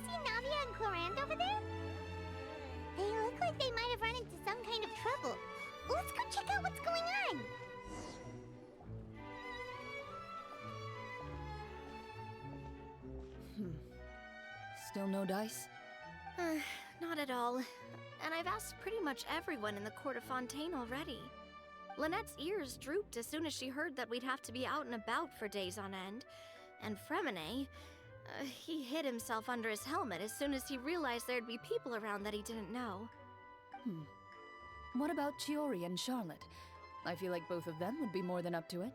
see Navia and Clorinde over there? They look like they might have run into some kind of trouble. Let's go check out what's going on. Still no dice? Not at all. And I've asked pretty much everyone in the court of Fontaine already. Lynette's ears drooped as soon as she heard that we'd have to be out and about for days on end. And Fremine, he hid himself under his helmet as soon as he realized there'd be people around that he didn't know. What about Chiori and Charlotte? I feel like both of them would be more than up to it.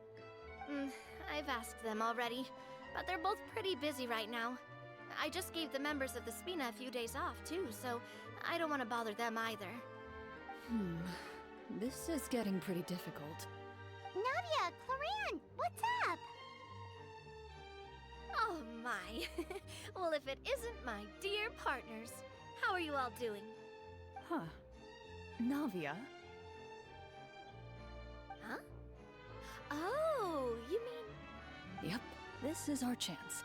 I've asked them already, but they're both pretty busy right now. I just gave the members of the Spina a few days off, too, so I don't want to bother them either. This is getting pretty difficult. Navia, Clorinde, what's up? Oh my. Well, if it isn't my dear partners. How are you all doing? Huh. Navia? Huh? Oh, you mean... Yep, this is our chance.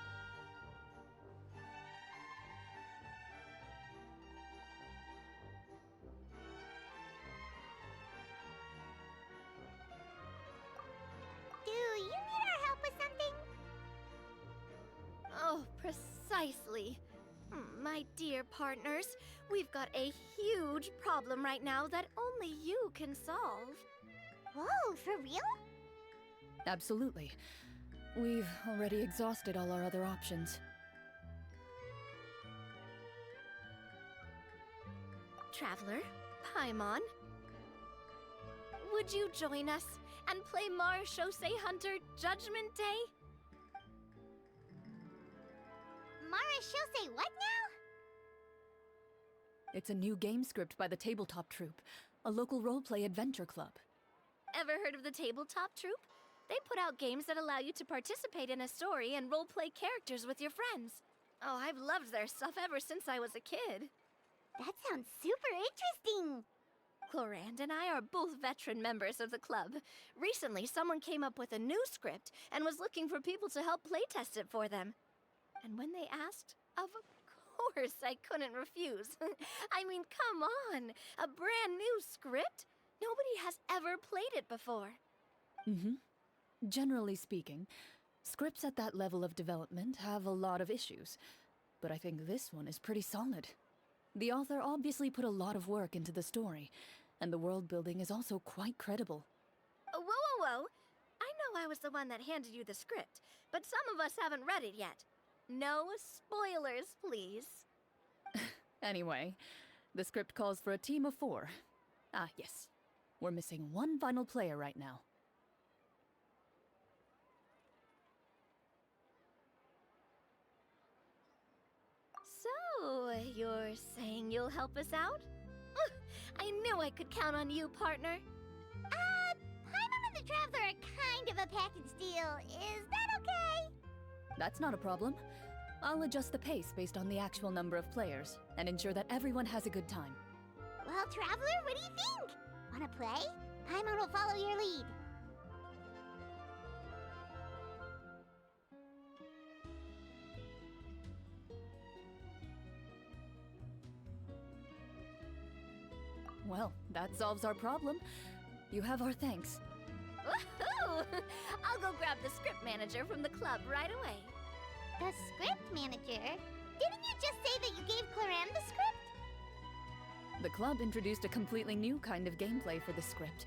Do you need our help with something? Oh, precisely. My dear partners, we've got a huge problem right now that only you can solve. Whoa, for real? Absolutely. We've already exhausted all our other options. Traveler, Paimon, would you join us and play Marechaussee Hunter Judgment Day? Marechaussee what now? It's a new game script by the Tabletop Troupe, a local roleplay adventure club. Ever heard of the Tabletop Troupe? They put out games that allow you to participate in a story and roleplay characters with your friends. Oh, I've loved their stuff ever since I was a kid. That sounds super interesting. Clorinde and I are both veteran members of the club. Recently, someone came up with a new script and was looking for people to help playtest it for them. And when they asked, of course I couldn't refuse. I mean, come on, a brand new script? Nobody has ever played it before. Generally speaking, scripts at that level of development have a lot of issues, but I think this one is pretty solid. The author obviously put a lot of work into the story, and the world building is also quite credible. Whoa. I know I was the one that handed you the script, but some of us haven't read it yet. No spoilers, please. Anyway, the script calls for a team of 4. Ah, yes. We're missing one final player right now. So, you're saying you'll help us out? I knew I could count on you, partner. Paimon and the Traveler are kind of a package deal. Is that okay? That's not a problem. I'll adjust the pace based on the actual number of players, and ensure that everyone has a good time. Well, Traveler, what do you think? Wanna play? Paimon will follow your lead. Well, that solves our problem. You have our thanks. Woohoo! I'll go grab the script manager from the club right away. The script manager? Didn't you just say that you gave Clorinde the script? The club introduced a completely new kind of gameplay for the script.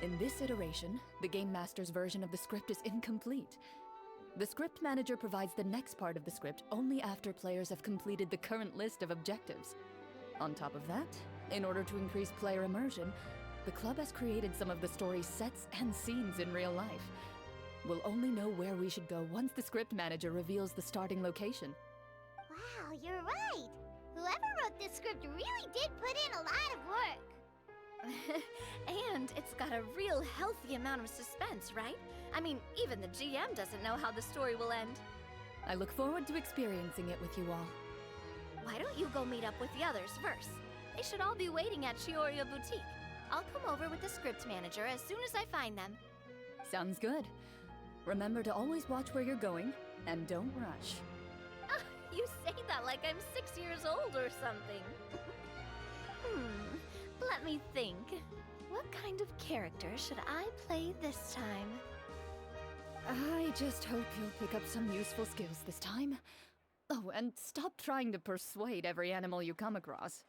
In this iteration, the Game Master's version of the script is incomplete. The script manager provides the next part of the script only after players have completed the current list of objectives. On top of that, in order to increase player immersion, the club has created some of the story's sets and scenes in real life. We'll only know where we should go once the script manager reveals the starting location. Wow, you're right. Whoever wrote this script really did put in a lot of work. And it's got a real healthy amount of suspense, right? I mean, even the GM doesn't know how the story will end. I look forward to experiencing it with you all. Why don't you go meet up with the others first? They should all be waiting at Chioria Boutique. I'll come over with the script manager as soon as I find them. Sounds good. Remember to always watch where you're going, and don't rush. You say that like I'm 6 years old or something. Let me think. What kind of character should I play this time? I just hope you'll pick up some useful skills this time. Oh, and stop trying to persuade every animal you come across.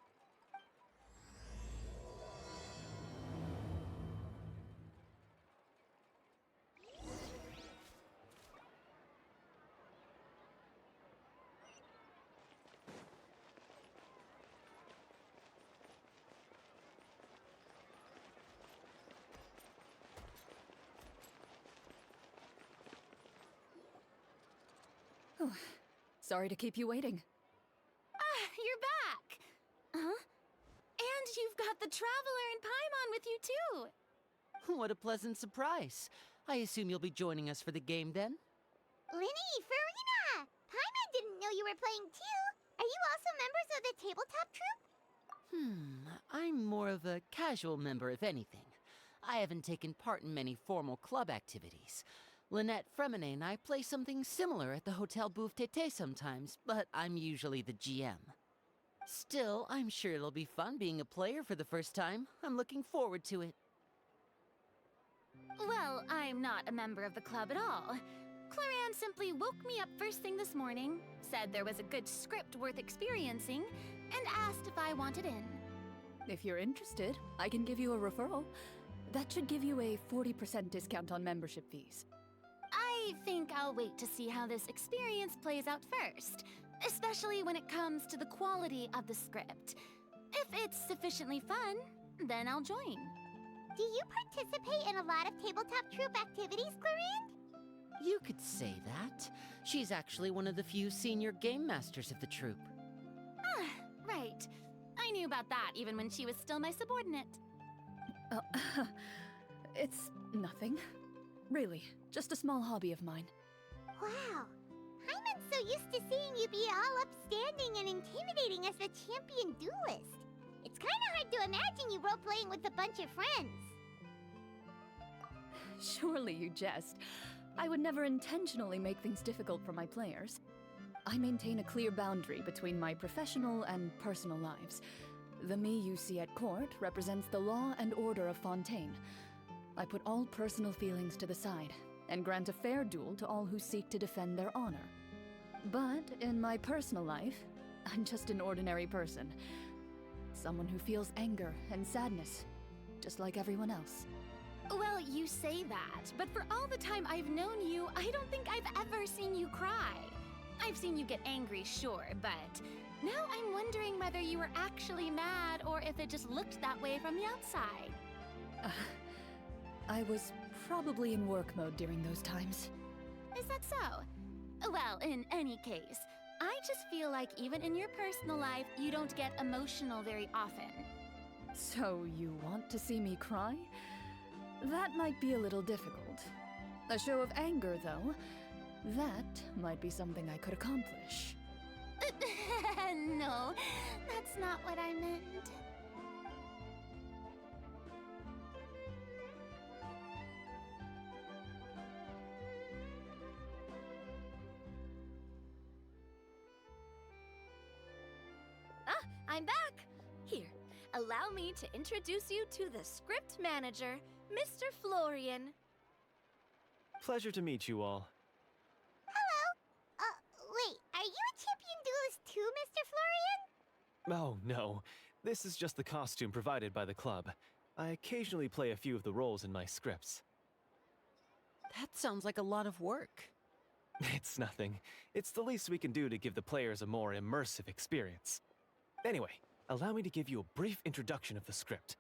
Oh, sorry to keep you waiting. You're back! Huh? And you've got the Traveler and Paimon with you, too! What a pleasant surprise. I assume you'll be joining us for the game then? Linny, Farina! Paimon didn't know you were playing too. Are you also members of the tabletop troupe? I'm more of a casual member, if anything. I haven't taken part in many formal club activities. Lynette Fremine and I play something similar at the Hotel Bouffe Tété sometimes, but I'm usually the GM. Still, I'm sure it'll be fun being a player for the first time. I'm looking forward to it. Well, I'm not a member of the club at all. Clorinde simply woke me up first thing this morning, said there was a good script worth experiencing, and asked if I wanted in. If you're interested, I can give you a referral. That should give you a 40% discount on membership fees. I think I'll wait to see how this experience plays out first, especially when it comes to the quality of the script. If it's sufficiently fun, then I'll join. Do you participate in a lot of tabletop troupe activities, Clorinde? You could say that. She's actually one of the few senior game masters of the troupe. Ah, right. I knew about that even when she was still my subordinate. It's nothing. Really, just a small hobby of mine. Wow. Paimon's so used to seeing you be all upstanding and intimidating as the champion duelist. It's kind of hard to imagine you role-playing with a bunch of friends. Surely you jest. I would never intentionally make things difficult for my players. I maintain a clear boundary between my professional and personal lives. The me you see at court represents the law and order of Fontaine. I put all personal feelings to the side and grant a fair duel to all who seek to defend their honor. But in my personal life, I'm just an ordinary person. Someone who feels anger and sadness, just like everyone else. Well, you say that, but for all the time I've known you, I don't think I've ever seen you cry. I've seen you get angry, sure, but now I'm wondering whether you were actually mad or if it just looked that way from the outside. I was probably in work mode during those times. Is that so? Well, in any case, I just feel like even in your personal life, you don't get emotional very often. So you want to see me cry? That might be a little difficult. A show of anger, though, that might be something I could accomplish. No, that's not what I meant. I'm back! Here, allow me to introduce you to the script manager, Mr. Florian. Pleasure to meet you all. Hello? Wait, are you a champion duelist too, Mr. Florian? Oh, no. This is just the costume provided by the club. I occasionally play a few of the roles in my scripts. That sounds like a lot of work. It's nothing. It's the least we can do to give the players a more immersive experience. Anyway, allow me to give you a brief introduction of the script.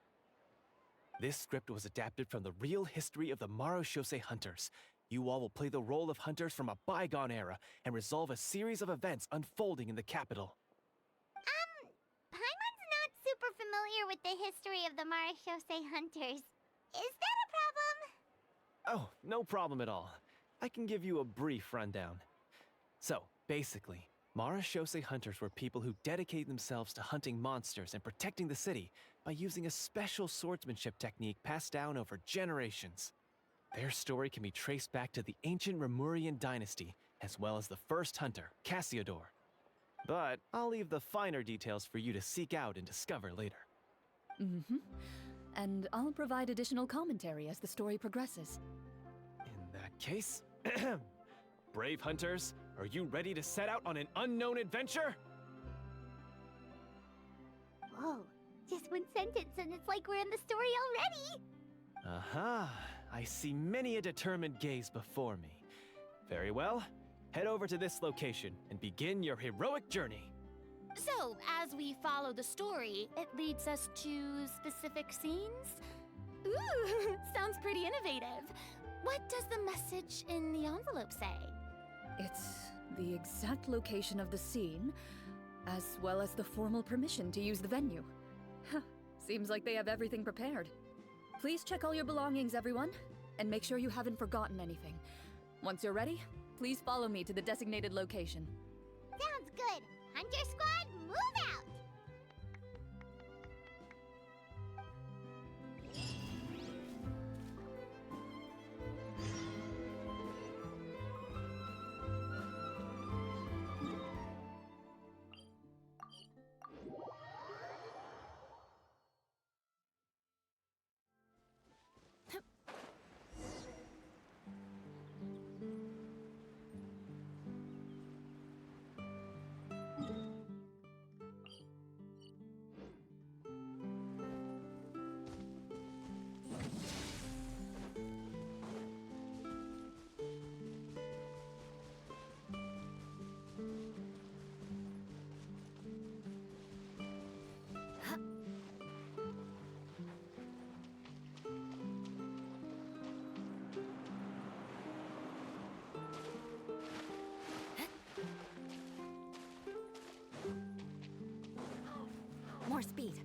This script was adapted from the real history of the Marechaussee Hunters. You all will play the role of hunters from a bygone era and resolve a series of events unfolding in the capital. Paimon's not super familiar with the history of the Marechaussee Hunters. Is that a problem? Oh, no problem at all. I can give you a brief rundown. So, basically, Marechaussee Hunters were people who dedicated themselves to hunting monsters and protecting the city by using a special swordsmanship technique passed down over generations. Their story can be traced back to the ancient Remurian dynasty, as well as the first hunter, Cassiodor. But I'll leave the finer details for you to seek out and discover later. Mm-hmm. And I'll provide additional commentary as the story progresses. In that case, brave hunters, are you ready to set out on an unknown adventure? Whoa, just one sentence and it's like we're in the story already! Aha, I see many a determined gaze before me. Very well, head over to this location and begin your heroic journey. So, as we follow the story, it leads us to specific scenes? Ooh, sounds pretty innovative. What does the message in the envelope say? It's the exact location of the scene, as well as the formal permission to use the venue. Huh, seems like they have everything prepared. Please check all your belongings, everyone, and make sure you haven't forgotten anything. Once you're ready, please follow me to the designated location. Sounds good! Hunter Squad, move out! More speed.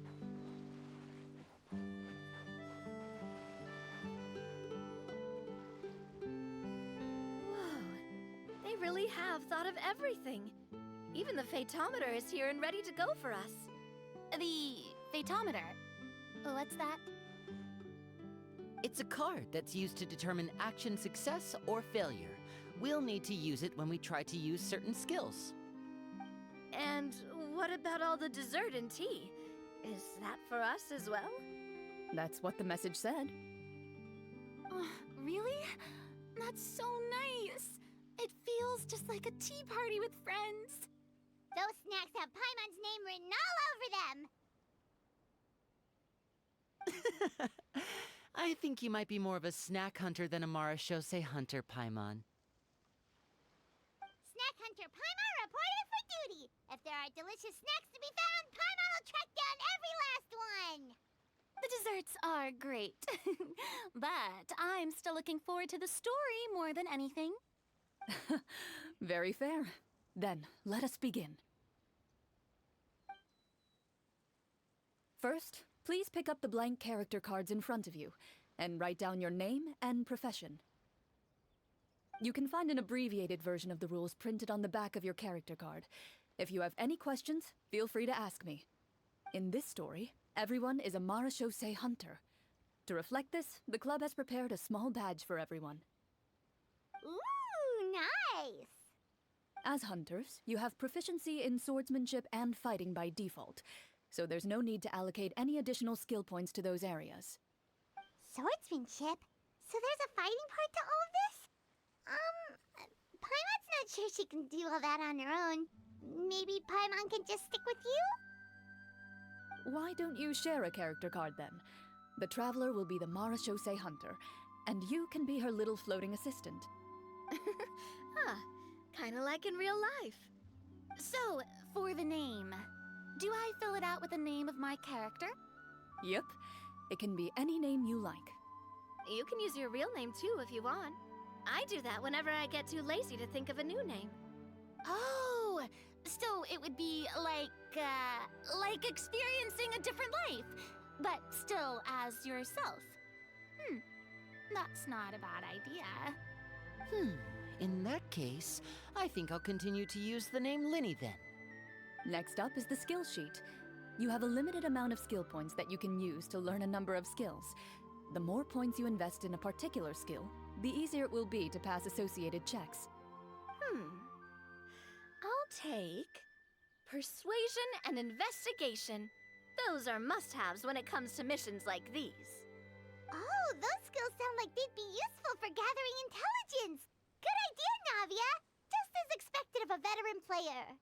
Whoa, they really have thought of everything. Even the phaetometer is here and ready to go for us. The phaetometer? What's that? It's a card that's used to determine action success or failure. We'll need to use it when we try to use certain skills. And what about all the dessert and tea? Is that for us as well? That's what the message said. Really? That's so nice. It feels just like a tea party with friends. Those snacks have Paimon's name written all over them! I think you might be more of a snack hunter than a Marashose hunter, Paimon. Snack Hunter Paimon reported for duty! If there are delicious snacks to be found, Paimon will track down every last one! The desserts are great. But I'm still looking forward to the story more than anything. Very fair. Then, let us begin. First, please pick up the blank character cards in front of you, and write down your name and profession. You can find an abbreviated version of the rules printed on the back of your character card. If you have any questions, feel free to ask me. In this story, everyone is a Marashose hunter. To reflect this, the club has prepared a small badge for everyone. Ooh, nice! As hunters, you have proficiency in swordsmanship and fighting by default, so there's no need to allocate any additional skill points to those areas. Swordsmanship? So there's a fighting part to all of this? Paimon's not sure she can do all that on her own. Maybe Paimon can just stick with you? Why don't you share a character card then? The Traveler will be the Marashose hunter, and you can be her little floating assistant. Kinda like in real life. So, for the name, do I fill it out with the name of my character? Yep, it can be any name you like. You can use your real name too if you want. I do that whenever I get too lazy to think of a new name. Oh, so it would be like experiencing a different life, but still as yourself. That's not a bad idea. In that case, I think I'll continue to use the name Linny then. Next up is the skill sheet. You have a limited amount of skill points that you can use to learn a number of skills. The more points you invest in a particular skill, the easier it will be to pass associated checks. I'll take persuasion, and investigation. Those are must-haves when it comes to missions like these. Oh, those skills sound like they'd be useful for gathering intelligence. Good idea, Navia. Just as expected of a veteran player.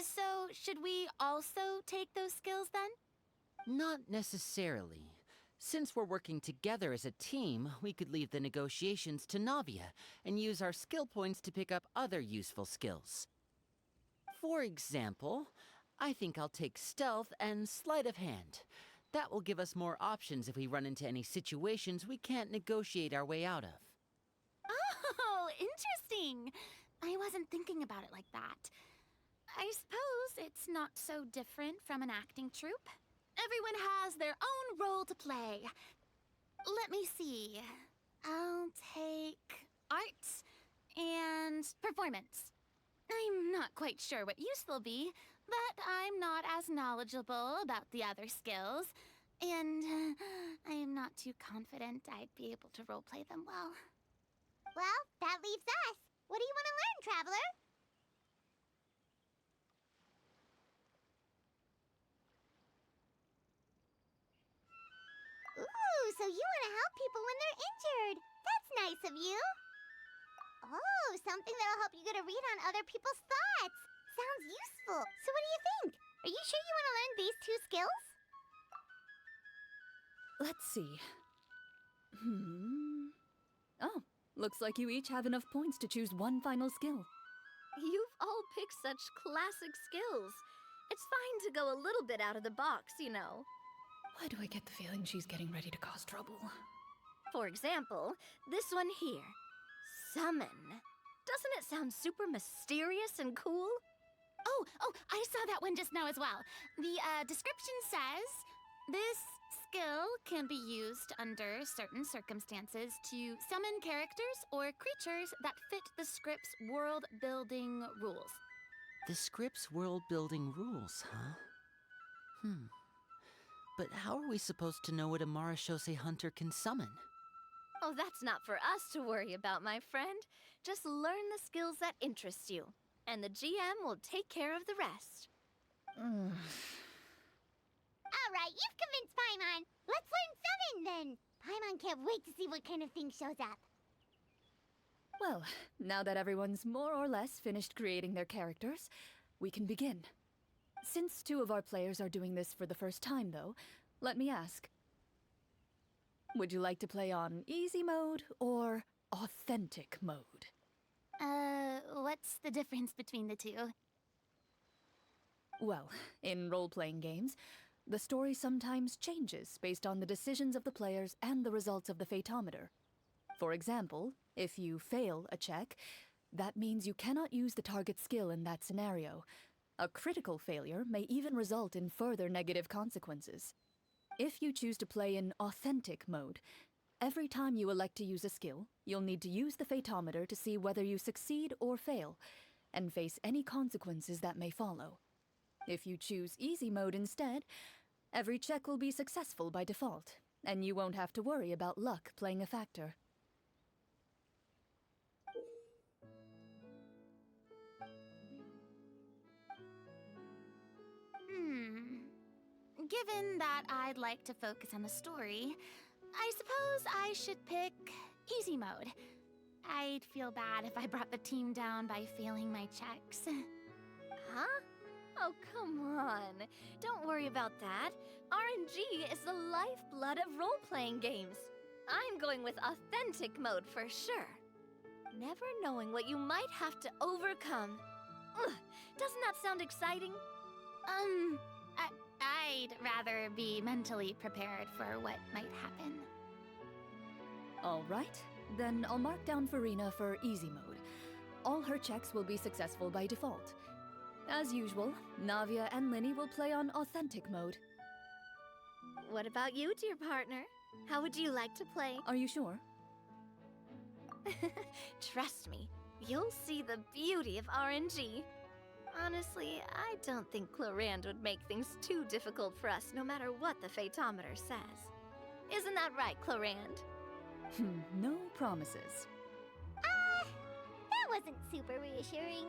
So, should we also take those skills then? Not necessarily. Since we're working together as a team, we could leave the negotiations to Navia and use our skill points to pick up other useful skills. For example, I think I'll take stealth and sleight of hand. That will give us more options if we run into any situations we can't negotiate our way out of. Oh, interesting. I wasn't thinking about it like that. I suppose it's not so different from an acting troupe. Everyone has their own role to play. Let me see. I'll take arts and performance. I'm not quite sure what use they'll be, but I'm not as knowledgeable about the other skills, and I'm not too confident I'd be able to roleplay them well. Well, that leaves us. What do you want to learn, Traveler? Ooh, so you want to help people when they're injured. That's nice of you. Oh, something that'll help you get a read on other people's thoughts. Sounds useful. So what do you think? Are you sure you want to learn these two skills? Let's see. Oh, looks like you each have enough points to choose one final skill. You've all picked such classic skills. It's fine to go a little bit out of the box, you know. Why do I get the feeling she's getting ready to cause trouble? For example, this one here. Summon. Doesn't it sound super mysterious and cool? Oh, I saw that one just now as well. The description says, this skill can be used under certain circumstances to summon characters or creatures that fit the script's world-building rules. The script's world-building rules, huh? But how are we supposed to know what a Marashose hunter can summon? Oh, that's not for us to worry about, my friend. Just learn the skills that interest you, and the GM will take care of the rest. All right, you've convinced Paimon. Let's learn summon then. Paimon can't wait to see what kind of thing shows up. Well, now that everyone's more or less finished creating their characters, we can begin. Since 2 of our players are doing this for the first time, though, let me ask. Would you like to play on easy mode or authentic mode? What's the difference between the two? Well, in role-playing games, the story sometimes changes based on the decisions of the players and the results of the Fatometer. For example, if you fail a check, that means you cannot use the target skill in that scenario. A critical failure may even result in further negative consequences. If you choose to play in authentic mode, every time you elect to use a skill, you'll need to use the Fatometer to see whether you succeed or fail, and face any consequences that may follow. If you choose easy mode instead, every check will be successful by default, and you won't have to worry about luck playing a factor. Given that I'd like to focus on the story, I suppose I should pick easy mode. I'd feel bad if I brought the team down by failing my checks. Huh? Oh, come on. Don't worry about that. RNG is the lifeblood of role-playing games. I'm going with authentic mode for sure. Never knowing what you might have to overcome. Ugh, doesn't that sound exciting? I'd rather be mentally prepared for what might happen. All right, then I'll mark down Farina for easy mode. All her checks will be successful by default. As usual, Navia and Linny will play on authentic mode. What about you, dear partner? How would you like to play? Are you sure? Trust me, you'll see the beauty of RNG. Honestly, I don't think Clorinde would make things too difficult for us no matter what the Fatometer says. Isn't that right, Clorinde? No promises. That wasn't super reassuring.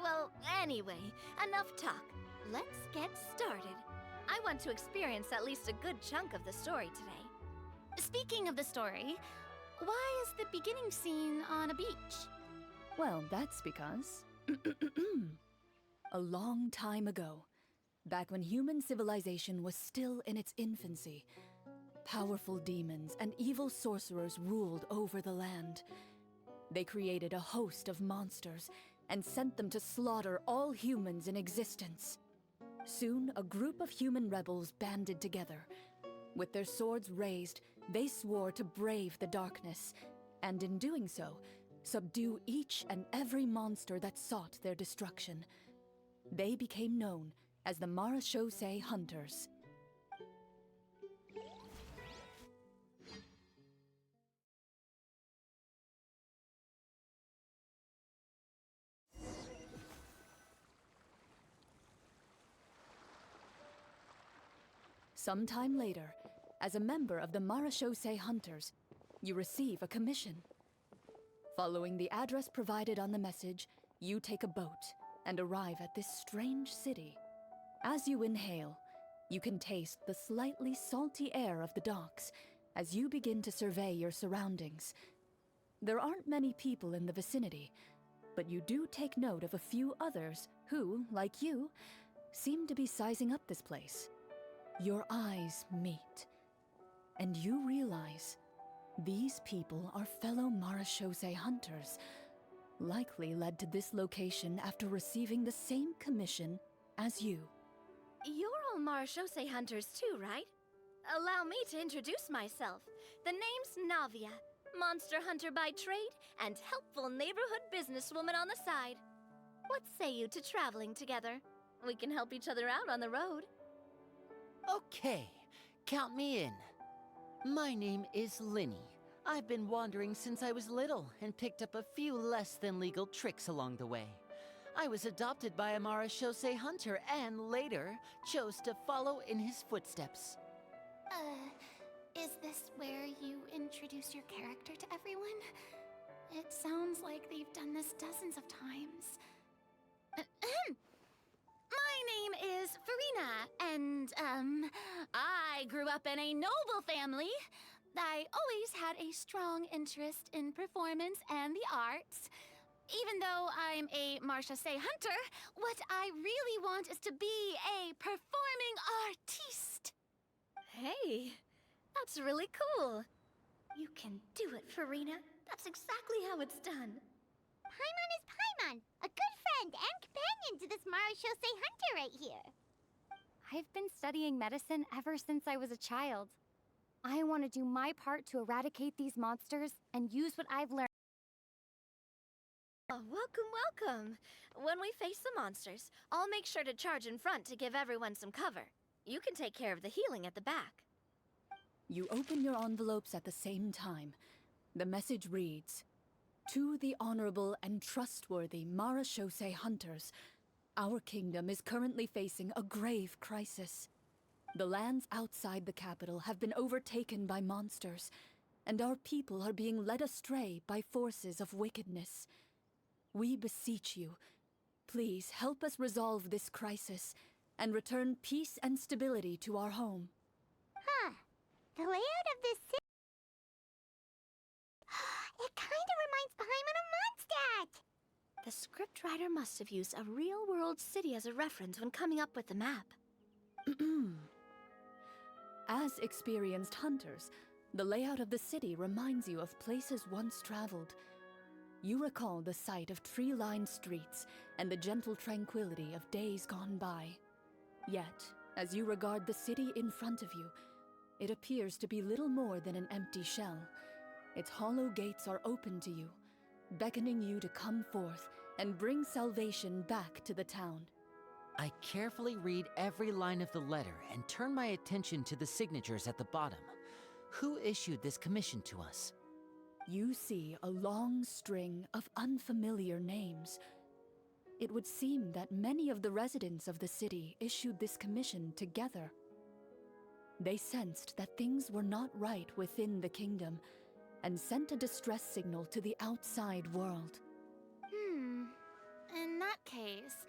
Well, anyway, enough talk. Let's get started. I want to experience at least a good chunk of the story today. Speaking of the story, why is the beginning scene on a beach? Well, that's because... a long time ago, back when human civilization was still in its infancy, powerful demons and evil sorcerers ruled over the land. They created a host of monsters and sent them to slaughter all humans in existence. Soon, a group of human rebels banded together. With their swords raised, they swore to brave the darkness, and in doing so, subdue each and every monster that sought their destruction. They became known as the Marachose Hunters. Sometime later, as a member of the Marachose Hunters, you receive a commission. Following the address provided on the message, you take a boat and arrive at this strange city. As you inhale, you can taste the slightly salty air of the docks as you begin to survey your surroundings. There aren't many people in the vicinity, but you do take note of a few others who, like you, seem to be sizing up this place. Your eyes meet, and you realize these people are fellow Marachose hunters, likely led to this location after receiving the same commission as you. You're all Marachose hunters too, right? Allow me to introduce myself. The name's Navia, monster hunter by trade and helpful neighborhood businesswoman on the side. What say you to traveling together? We can help each other out on the road. Okay, count me in. My name is Linny. I've been wandering since I was little and picked up a few less than legal tricks along the way. I was adopted by a Marachose hunter and later chose to follow in his footsteps. Is this where you introduce your character to everyone? It sounds like they've done this dozens of times. My name is Farina, and, I grew up in a noble family. I always had a strong interest in performance and the arts. Even though I'm a Marachose hunter, what I really want is to be a performing artiste. Hey, that's really cool. You can do it, Farina. That's exactly how it's done. Paimon is Paimon, a good friend and companion to this Marachose hunter right here. I've been studying medicine ever since I was a child. I want to do my part to eradicate these monsters and use what I've learned. Oh, welcome. When we face the monsters, I'll make sure to charge in front to give everyone some cover. You can take care of the healing at the back. You open your envelopes at the same time. The message reads, "To the honorable and trustworthy Marachose hunters, our kingdom is currently facing a grave crisis. The lands outside the capital have been overtaken by monsters, and our people are being led astray by forces of wickedness. We beseech you, please help us resolve this crisis and return peace and stability to our home." Huh. The layout of this city... It kinda reminds Paimon of Mondstadt! The scriptwriter must have used a real-world city as a reference when coming up with the map. As experienced hunters, the layout of the city reminds you of places once traveled. You recall the sight of tree-lined streets and the gentle tranquility of days gone by. Yet, as you regard the city in front of you, it appears to be little more than an empty shell. Its hollow gates are open to you, beckoning you to come forth and bring salvation back to the town. I carefully read every line of the letter and turn my attention to the signatures at the bottom. Who issued this commission to us? You see a long string of unfamiliar names. It would seem that many of the residents of the city issued this commission together. They sensed that things were not right within the kingdom and sent a distress signal to the outside world. In that case,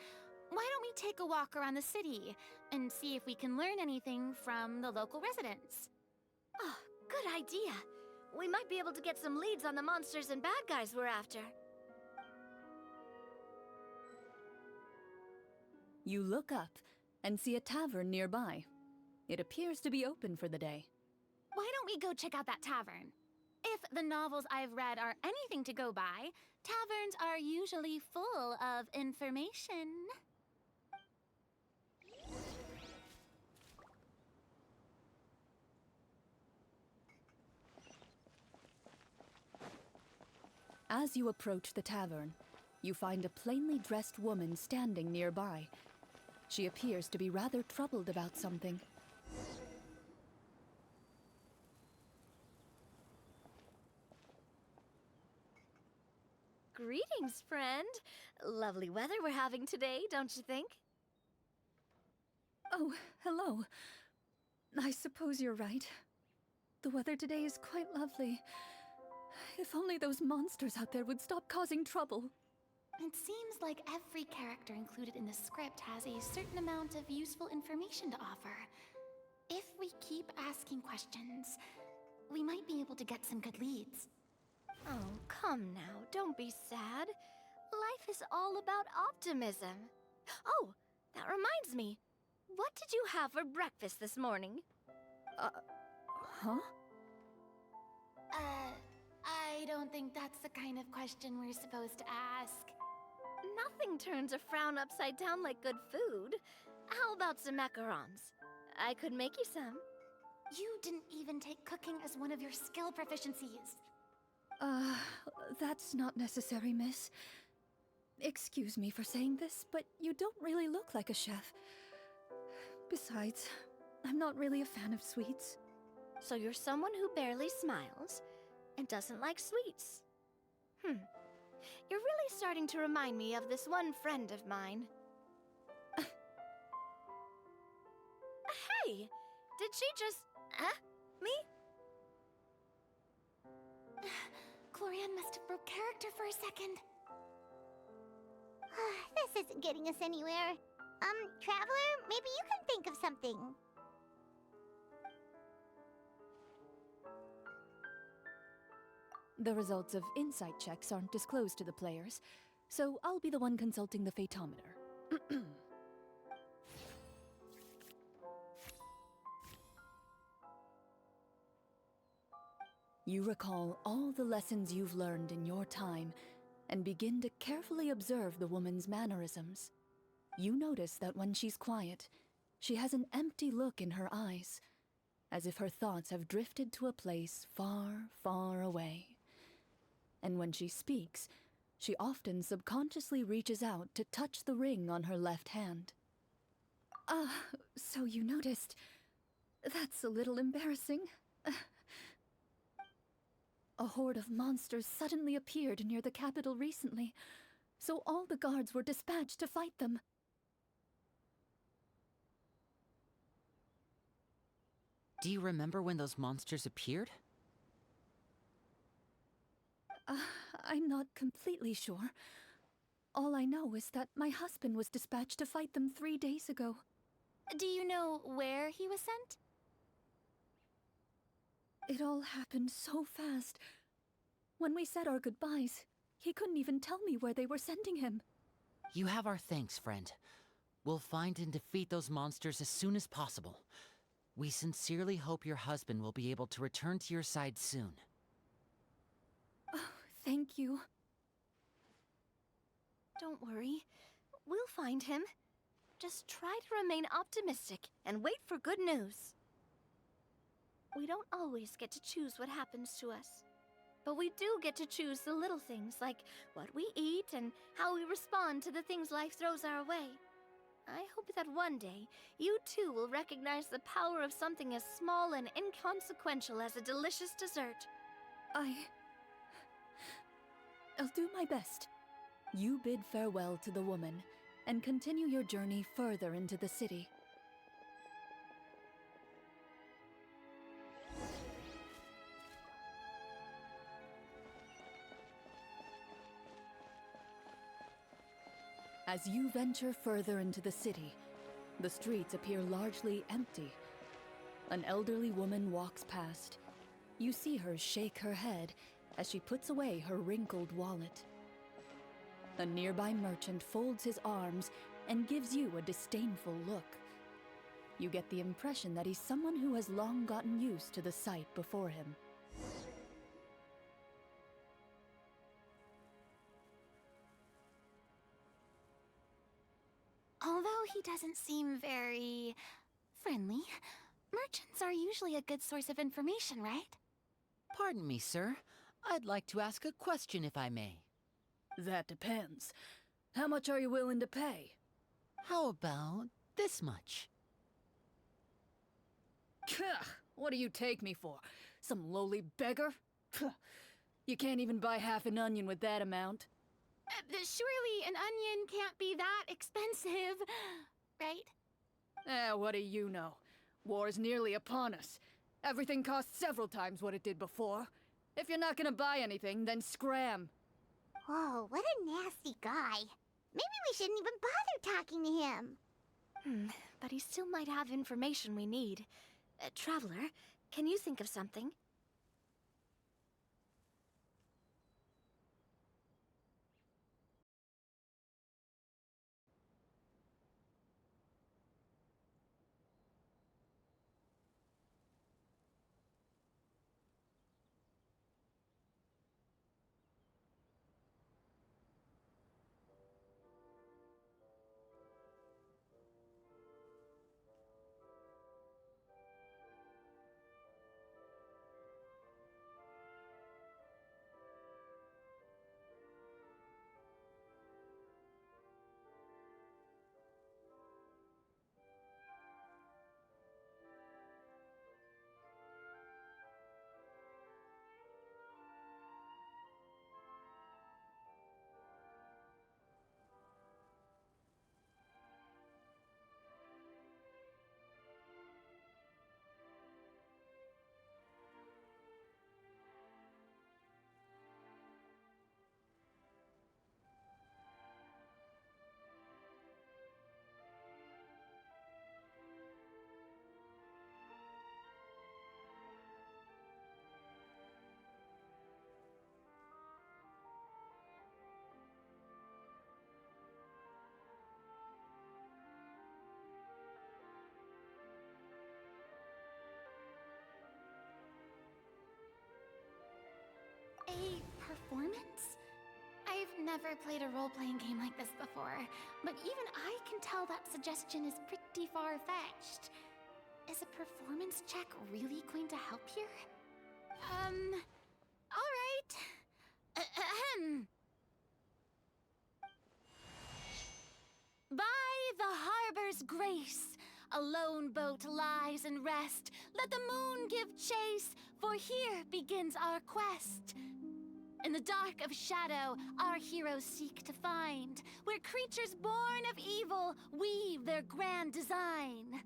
why don't we take a walk around the city and see if we can learn anything from the local residents? Oh, good idea. We might be able to get some leads on the monsters and bad guys we're after. You look up and see a tavern nearby. It appears to be open for the day. Why don't we go check out that tavern? If the novels I've read are anything to go by, taverns are usually full of information. As you approach the tavern, you find a plainly dressed woman standing nearby. She appears to be rather troubled about something. Greetings, friend. Lovely weather we're having today, don't you think? Oh, hello. I suppose you're right. The weather today is quite lovely. If only those monsters out there would stop causing trouble. It seems like every character included in the script has a certain amount of useful information to offer. If we keep asking questions, we might be able to get some good leads. Oh, come now, don't be sad. Life is all about optimism. Oh, that reminds me. What did you have for breakfast this morning? Huh? I don't think that's the kind of question we're supposed to ask. Nothing turns a frown upside down like good food. How about some macarons? I could make you some. You didn't even take cooking as one of your skill proficiencies. That's not necessary, miss. Excuse me for saying this, but you don't really look like a chef. Besides, I'm not really a fan of sweets. So you're someone who barely smiles and doesn't like sweets. You're really starting to remind me of this one friend of mine. Hey! Did she just... me? Clorinde must have broke character for a second. This isn't getting us anywhere. Traveler, maybe you can think of something. The results of insight checks aren't disclosed to the players, so I'll be the one consulting the fatometer. You recall all the lessons you've learned in your time and begin to carefully observe the woman's mannerisms. You notice that when she's quiet, she has an empty look in her eyes, as if her thoughts have drifted to a place far, far away. And when she speaks, she often subconsciously reaches out to touch the ring on her left hand. So you noticed. That's a little embarrassing. A horde of monsters suddenly appeared near the capital recently, so all the guards were dispatched to fight them. Do you remember when those monsters appeared? I'm not completely sure. All I know is that my husband was dispatched to fight them 3 days ago. Do you know where he was sent? It all happened so fast. When we said our goodbyes, he couldn't even tell me where they were sending him. You have our thanks, friend. We'll find and defeat those monsters as soon as possible. We sincerely hope your husband will be able to return to your side soon. Oh, thank you. Don't worry. We'll find him. Just try to remain optimistic and wait for good news. We don't always get to choose what happens to us. But we do get to choose the little things, like what we eat and how we respond to the things life throws our way. I hope that one day, you too will recognize the power of something as small and inconsequential as a delicious dessert. I'll do my best. You bid farewell to the woman, and continue your journey further into the city. As you venture further into the city, the streets appear largely empty. An elderly woman walks past. You see her shake her head as she puts away her wrinkled wallet. A nearby merchant folds his arms and gives you a disdainful look. You get the impression that he's someone who has long gotten used to the sight before him. Although he doesn't seem very friendly, merchants are usually a good source of information, right? Pardon me, sir. I'd like to ask a question if I may. That depends. How much are you willing to pay? How about this much? What do you take me for? Some lowly beggar? You can't even buy half an onion with that amount. Surely an onion can't be that expensive, right? What do you know? War's nearly upon us. Everything costs several times what it did before. If you're not gonna buy anything, then scram. Whoa, what a nasty guy. Maybe we shouldn't even bother talking to him. But he still might have information we need. Traveler, can you think of something? A performance? I've never played a role-playing game like this before, but even I can tell that suggestion is pretty far-fetched. Is a performance check really going to help here? Alright. Ahem. By the harbor's grace, a lone boat lies in rest. Let the moon give chase, for here begins our quest. In the dark of shadow, our heroes seek to find where creatures born of evil weave their grand design.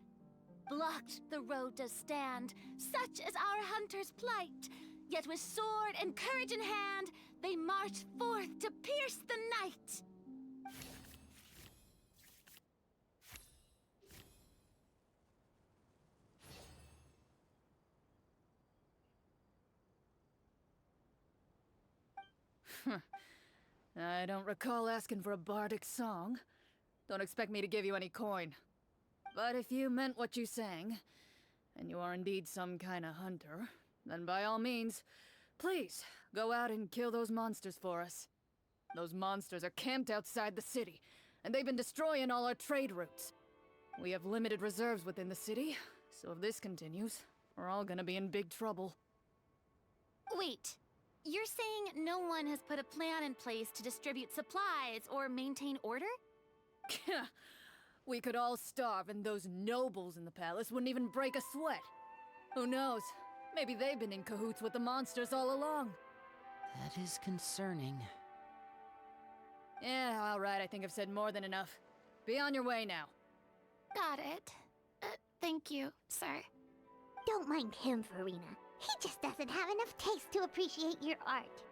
Blocked the road does stand, such is our hunter's plight. Yet with sword and courage in hand, they march forth to pierce the night. I don't recall asking for a bardic song. Don't expect me to give you any coin. But if you meant what you sang, and you are indeed some kind of hunter, then by all means, please, go out and kill those monsters for us. Those monsters are camped outside the city, and they've been destroying all our trade routes. We have limited reserves within the city, so if this continues, we're all gonna be in big trouble. Wait, you're saying no one has put a plan in place to distribute supplies or maintain order? We could all starve and those nobles in the palace wouldn't even break a sweat. Who knows? Maybe they've been in cahoots with the monsters all along. That is concerning. Yeah, alright, I think I've said more than enough. Be on your way now. Got it. Thank you, sir. Don't mind him, Farina. He just doesn't have enough taste to appreciate your art.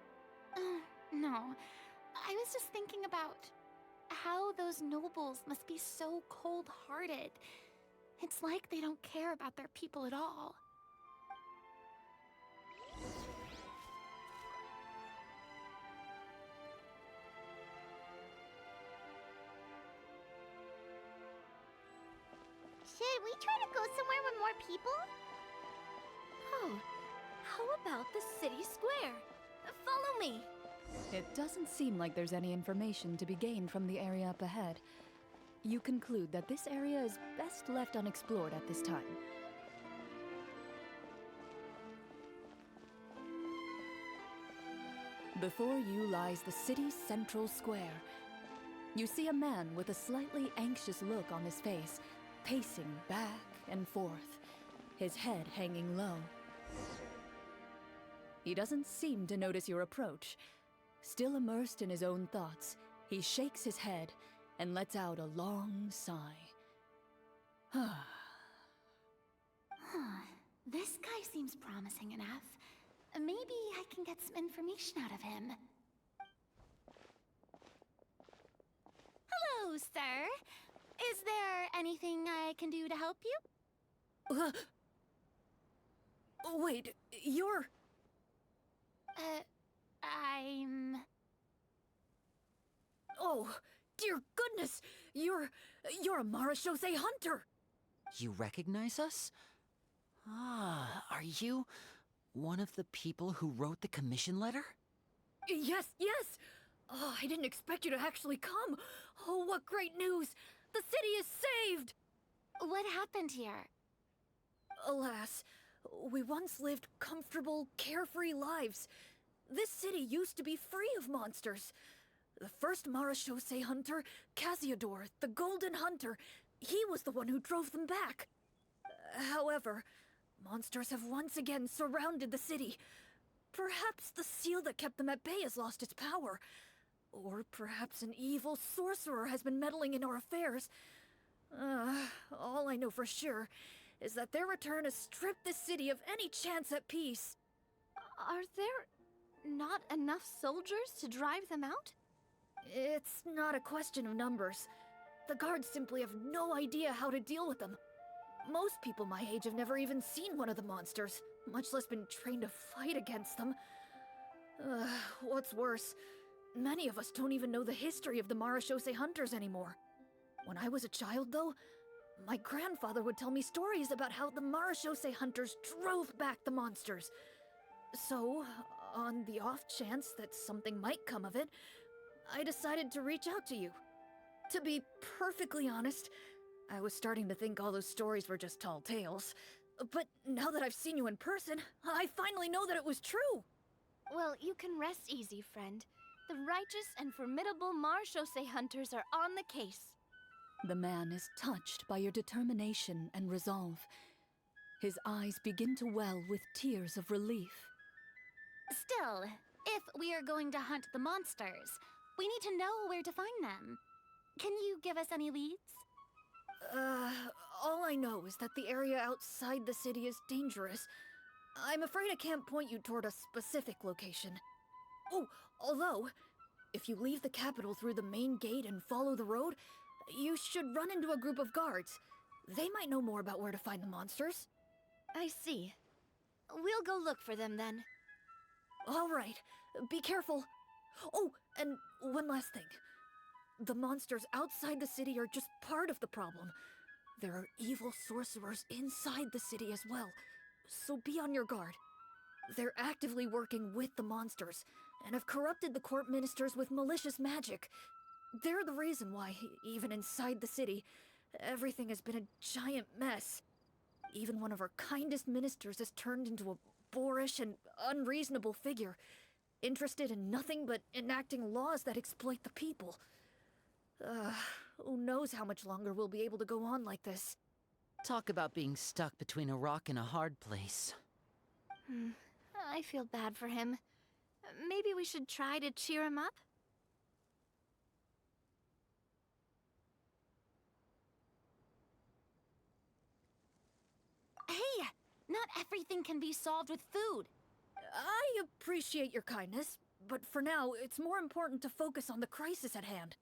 No. I was just thinking about how those nobles must be so cold-hearted. It's like they don't care about their people at all. Should we try to go somewhere with more people? Oh, how about the city square? Follow me. It doesn't seem like there's any information to be gained from the area up ahead. You conclude that this area is best left unexplored at this time. Before you lies the city's central square. You see a man with a slightly anxious look on his face, pacing back and forth, his head hanging low. He doesn't seem to notice your approach. Still immersed in his own thoughts, he shakes his head and lets out a long sigh. This guy seems promising enough. Maybe I can get some information out of him. Hello, sir. Is there anything I can do to help you? Wait, you're... I'm... Oh, dear goodness! You're a Marashose hunter! You recognize us? Ah, are you one of the people who wrote the commission letter? Yes, yes! Oh, I didn't expect you to actually come! Oh, what great news! The city is saved! What happened here? Alas, we once lived comfortable, carefree lives. This city used to be free of monsters. The first Marashose hunter, Casiodor, the Golden Hunter, he was the one who drove them back. However, monsters have once again surrounded the city. Perhaps the seal that kept them at bay has lost its power. Or perhaps an evil sorcerer has been meddling in our affairs. All I know for sure is that their return has stripped the city of any chance at peace. Are there not enough soldiers to drive them out? It's not a question of numbers. The guards simply have no idea how to deal with them. Most people my age have never even seen one of the monsters, much less been trained to fight against them. What's worse, many of us don't even know the history of the Marashose hunters anymore. When I was a child, though, my grandfather would tell me stories about how the Marashose hunters drove back the monsters. So, on the off chance that something might come of it, I decided to reach out to you. To be perfectly honest, I was starting to think all those stories were just tall tales. But now that I've seen you in person, I finally know that it was true! Well, you can rest easy, friend. The righteous and formidable Marashose hunters are on the case. The man is touched by your determination and resolve. His eyes begin to well with tears of relief. Still, if we are going to hunt the monsters, we need to know where to find them. Can you give us any leads? All I know is that the area outside the city is dangerous. I'm afraid I can't point you toward a specific location. Oh, although, if you leave the capital through the main gate and follow the road, you should run into a group of guards. They might know more about where to find the monsters. I see. We'll go look for them then. All right, be careful. Oh, and one last thing. The monsters outside the city are just part of the problem. There are evil sorcerers inside the city as well, so be on your guard. They're actively working with the monsters, and have corrupted the court ministers with malicious magic. They're the reason why, even inside the city, everything has been a giant mess. Even one of our kindest ministers has turned into a boorish and unreasonable figure, interested in nothing but enacting laws that exploit the people. Who knows how much longer we'll be able to go on like this. Talk about being stuck between a rock and a hard place. I feel bad for him. Maybe we should try to cheer him up? Hey, not everything can be solved with food. I appreciate your kindness, but for now, it's more important to focus on the crisis at hand.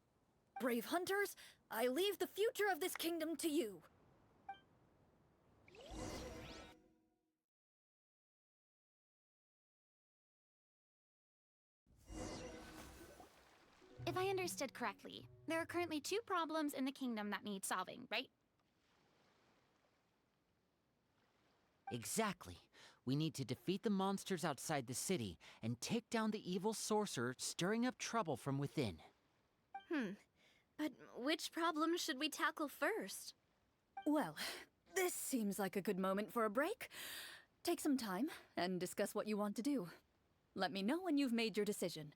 Brave hunters, I leave the future of this kingdom to you. If I understood correctly, there are currently 2 problems in the kingdom that need solving, right? Exactly. We need to defeat the monsters outside the city and take down the evil sorcerer stirring up trouble from within. But which problem should we tackle first? Well, this seems like a good moment for a break. Take some time and discuss what you want to do. Let me know when you've made your decision.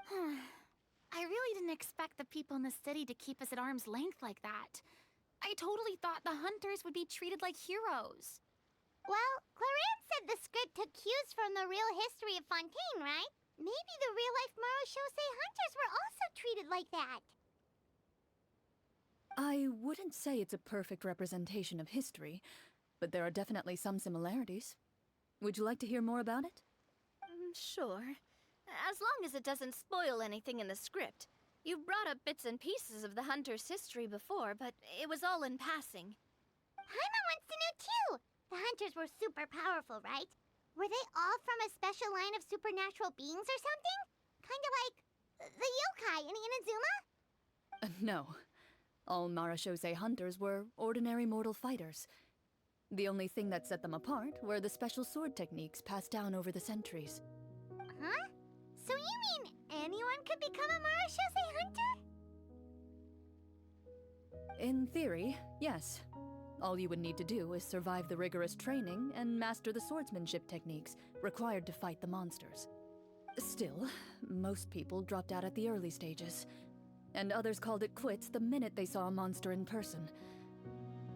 I really didn't expect the people in the city to keep us at arm's length like that. I totally thought the hunters would be treated like heroes. Well, Clorinde said the script took cues from the real history of Fontaine, right? Maybe the real-life Marachose hunters were also treated like that. I wouldn't say it's a perfect representation of history, but there are definitely some similarities. Would you like to hear more about it? Sure. As long as it doesn't spoil anything in the script. You've brought up bits and pieces of the hunter's history before, but it was all in passing. Paimon wants to know too! The hunters were super powerful, right? Were they all from a special line of supernatural beings or something? Kinda like the yokai in Inazuma? No. All Marachose hunters were ordinary mortal fighters. The only thing that set them apart were the special sword techniques passed down over the centuries. Huh? So you mean anyone could become a Marachose hunter? In theory, yes. All you would need to do is survive the rigorous training and master the swordsmanship techniques required to fight the monsters. Still, most people dropped out at the early stages, and others called it quits the minute they saw a monster in person.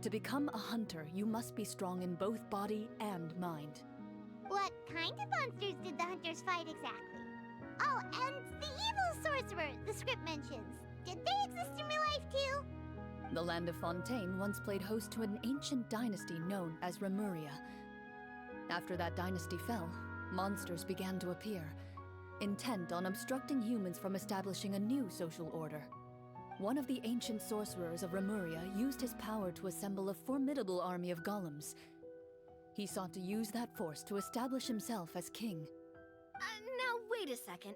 To become a hunter, you must be strong in both body and mind. What kind of monsters did the hunters fight exactly? Oh, and the evil sorcerer the script mentions. Did they exist in real life too? The land of Fontaine once played host to an ancient dynasty known as Remuria. After that dynasty fell, monsters began to appear, intent on obstructing humans from establishing a new social order. One of the ancient sorcerers of Remuria used his power to assemble a formidable army of golems. He sought to use that force to establish himself as king. Now wait a second.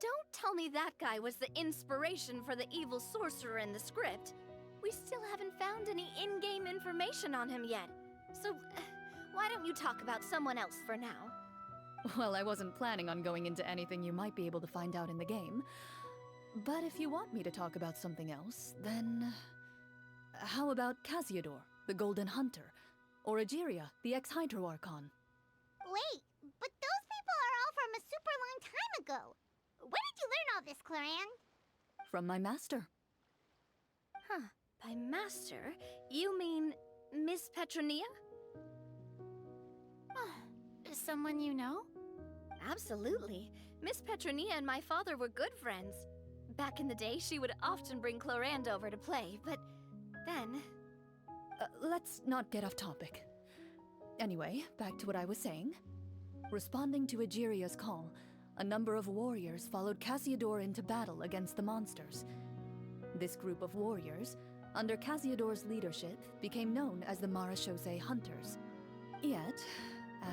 Don't tell me that guy was the inspiration for the evil sorcerer in the script. We still haven't found any in-game information on him yet. So, why don't you talk about someone else for now? Well, I wasn't planning on going into anything you might be able to find out in the game. But if you want me to talk about something else, then... how about Casiodor, the Golden Hunter? Or Egeria, the ex-Hydro Archon? Wait, but those people are all from a super long time ago. Where did you learn all this, Clorinde? From my master. Huh. By master, you mean Miss Petronia? Someone you know? Absolutely. Miss Petronia and my father were good friends. Back in the day, she would often bring Clorinde over to play, but then... Let's not get off topic. Anyway, back to what I was saying. Responding to Egeria's call, a number of warriors followed Casiodor into battle against the monsters. This group of warriors, under Casiodor's leadership, became known as the Marachose Hunters. Yet,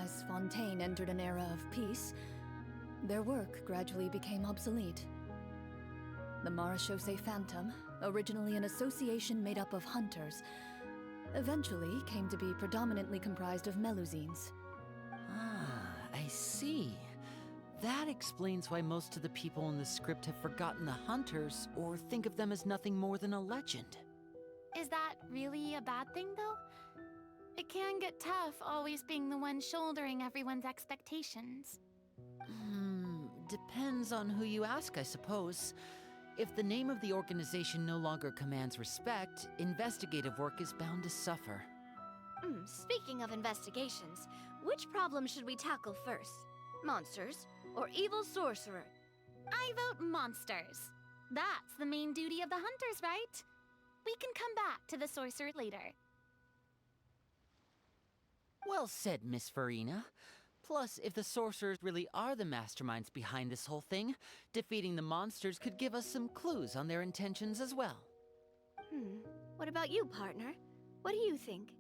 as Fontaine entered an era of peace, their work gradually became obsolete. The Marachose Phantom, originally an association made up of hunters, eventually came to be predominantly comprised of Melusines. Ah, I see. That explains why most of the people in the script have forgotten the hunters or think of them as nothing more than a legend. Is that really a bad thing, though? It can get tough always being the one shouldering everyone's expectations. Depends on who you ask, I suppose. If the name of the organization no longer commands respect, investigative work is bound to suffer. Speaking of investigations, which problem should we tackle first? Monsters or evil sorcerer? I vote monsters. That's the main duty of the hunters, right? We can come back to the sorcerer later. Well said, Miss Farina. Plus, if the sorcerers really are the masterminds behind this whole thing, defeating the monsters could give us some clues on their intentions as well. What about you, partner? What do you think?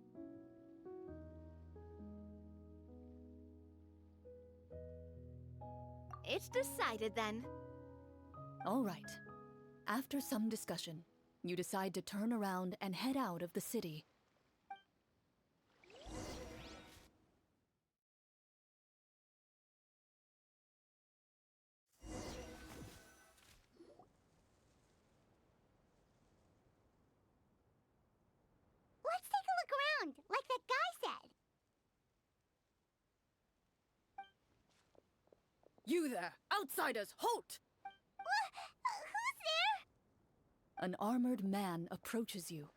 It's decided then. All right. After some discussion, you decide to turn around and head out of the city. Let's take a look around, like that guy said. You there! Outsiders, halt! Who's there? An armored man approaches you.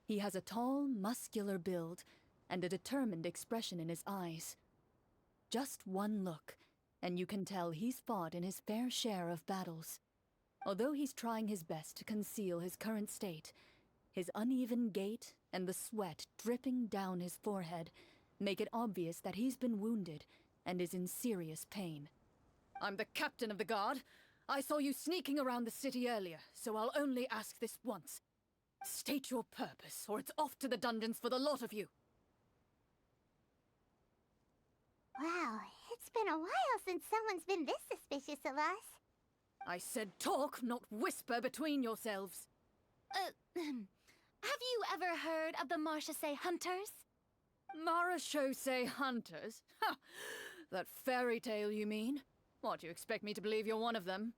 He has a tall, muscular build and a determined expression in his eyes. Just one look, and you can tell he's fought in his fair share of battles. Although he's trying his best to conceal his current state, his uneven gait and the sweat dripping down his forehead make it obvious that he's been wounded and is in serious pain. I'm the captain of the guard. I saw you sneaking around the city earlier, so I'll only ask this once. State your purpose, or it's off to the dungeons for the lot of you. Wow, it's been a while since someone's been this suspicious of us. I said talk, not whisper between yourselves. Have you ever heard of the Marchese Hunters? Marachose hunters? Ha! That fairy tale, you mean? What, you expect me to believe you're one of them?